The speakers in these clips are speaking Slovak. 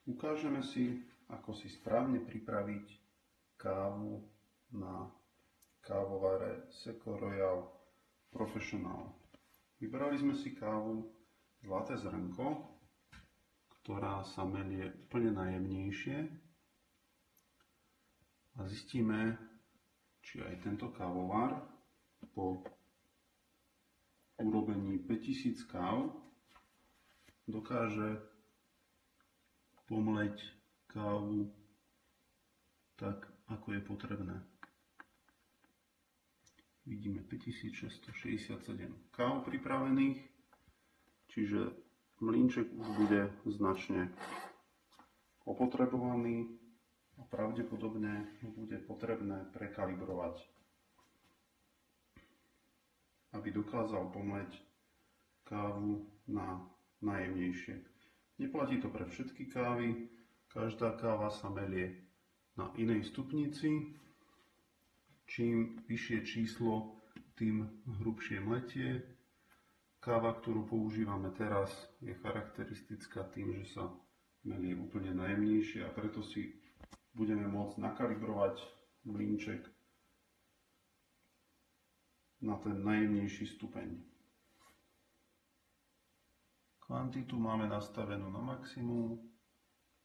Ukážeme si, ako si správne pripraviť kávu na kávovare Seco Royal Professional. Vybrali sme si kávu Zlaté zrnko, ktorá sa melie úplne najjemnejšie a zistíme, či aj tento kávovar po urobení 5000 káv dokáže pomleť kávu tak, ako je potrebné. Vidíme 5667 káv pripravených, čiže mlynček už bude značne opotrebovaný a pravdepodobne ho bude potrebné prekalibrovať, aby dokázal pomleť kávu na najjemnejšie. Neplatí to pre všetky kávy, každá káva sa melie na inej stupnici. Čím vyššie číslo, tým hrubšie mletie. Káva, ktorú používame teraz, je charakteristická tým, že sa melie úplne najjemnejšie a preto si budeme môcť nakalibrovať mlynček na ten najjemnejší stupeň. Kvantitu máme nastavenú na maximum,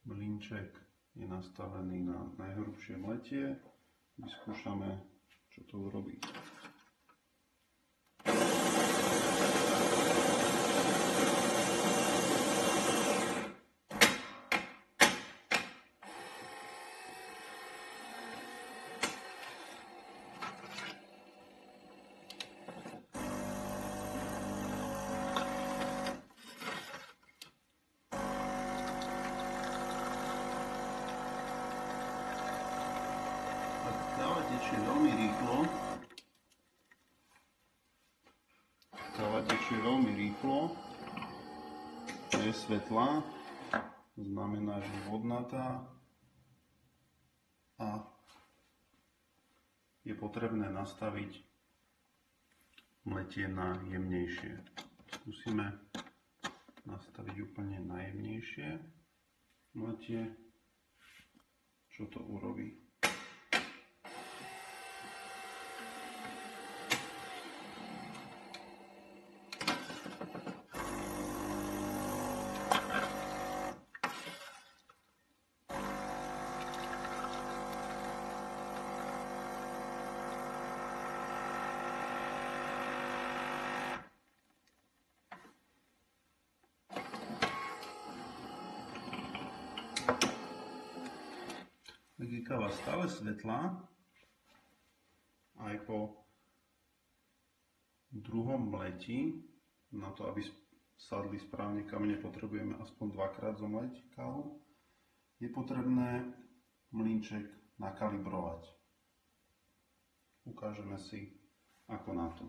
mlynček je nastavený na najhrubšie mletie. Vyskúšame, čo to urobí. Káva tečie veľmi rýchlo. Je svetlá, znamená, že vodnatá a je potrebné nastaviť mletie na jemnejšie. Skúsime nastaviť úplne najjemnejšie mletie, čo to urobí. Tak je káva stále svetlá, aj po druhom mletí. Na to, aby sadli správne kamene, potrebujeme aspoň dvakrát zomleť kávu. Je potrebné mlynček nakalibrovať. Ukážeme si, ako na to.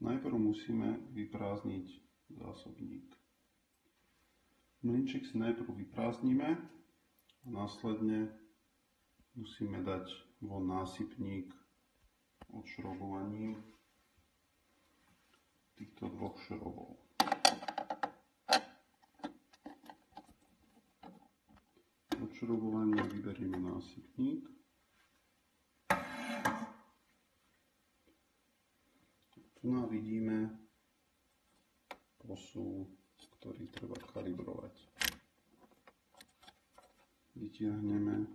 Najprv musíme vyprázdniť zásobník. Mlynček si najprv vyprázdnime a následne musíme dať von násypník odšrobovaním týchto dvoch šrobov. Odšrobovaním vyberieme násypník. Tu vidíme posúv, ktorý treba kalibrovať. Vytiahneme.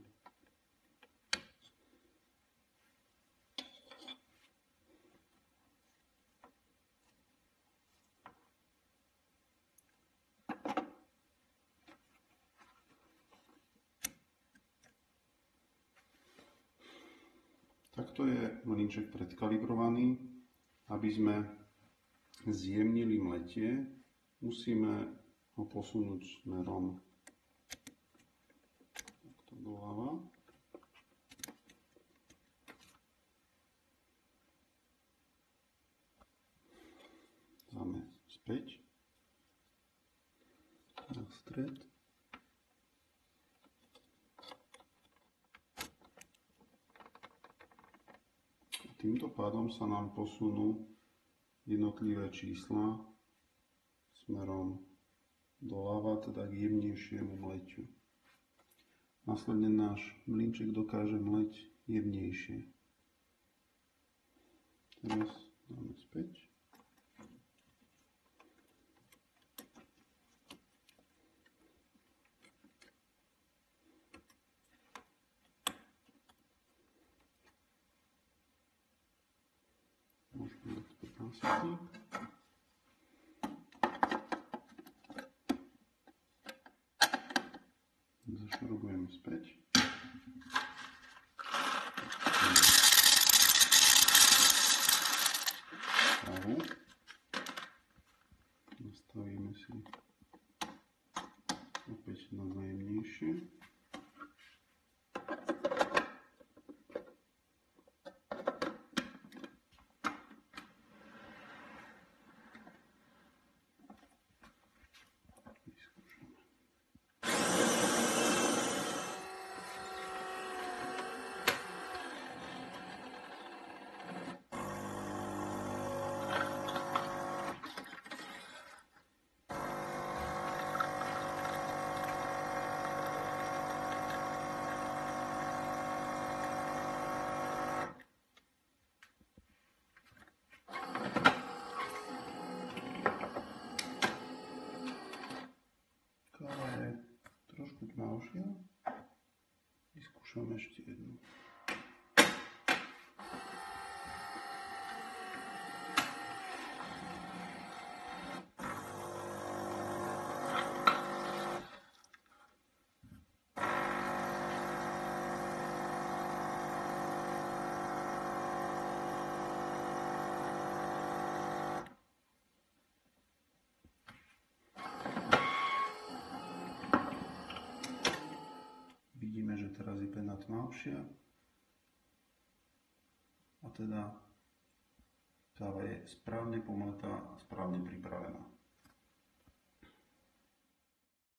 Takto je mlynček predkalibrovaný. Aby sme zjemnili mletie, musíme ho posunúť smerom takto doľava. Dáme späť na stred. Týmto pádom sa nám posunú jednotlivé čísla smerom doľava, teda k jemnejšiemu mleťu. Následne náš mlynček dokáže mleť jemnejšie. Teraz dáme späť. Môžeme dať späť na svetník. Zašrobujeme späť. Prahu. Nastavíme si opäť na najjemnejšie. Káva je trošku tmavšia. Vyskúšam ešte jednu. Vidíme, že teraz je pena tmavšia a teda káva je správne pomletá a správne pripravená.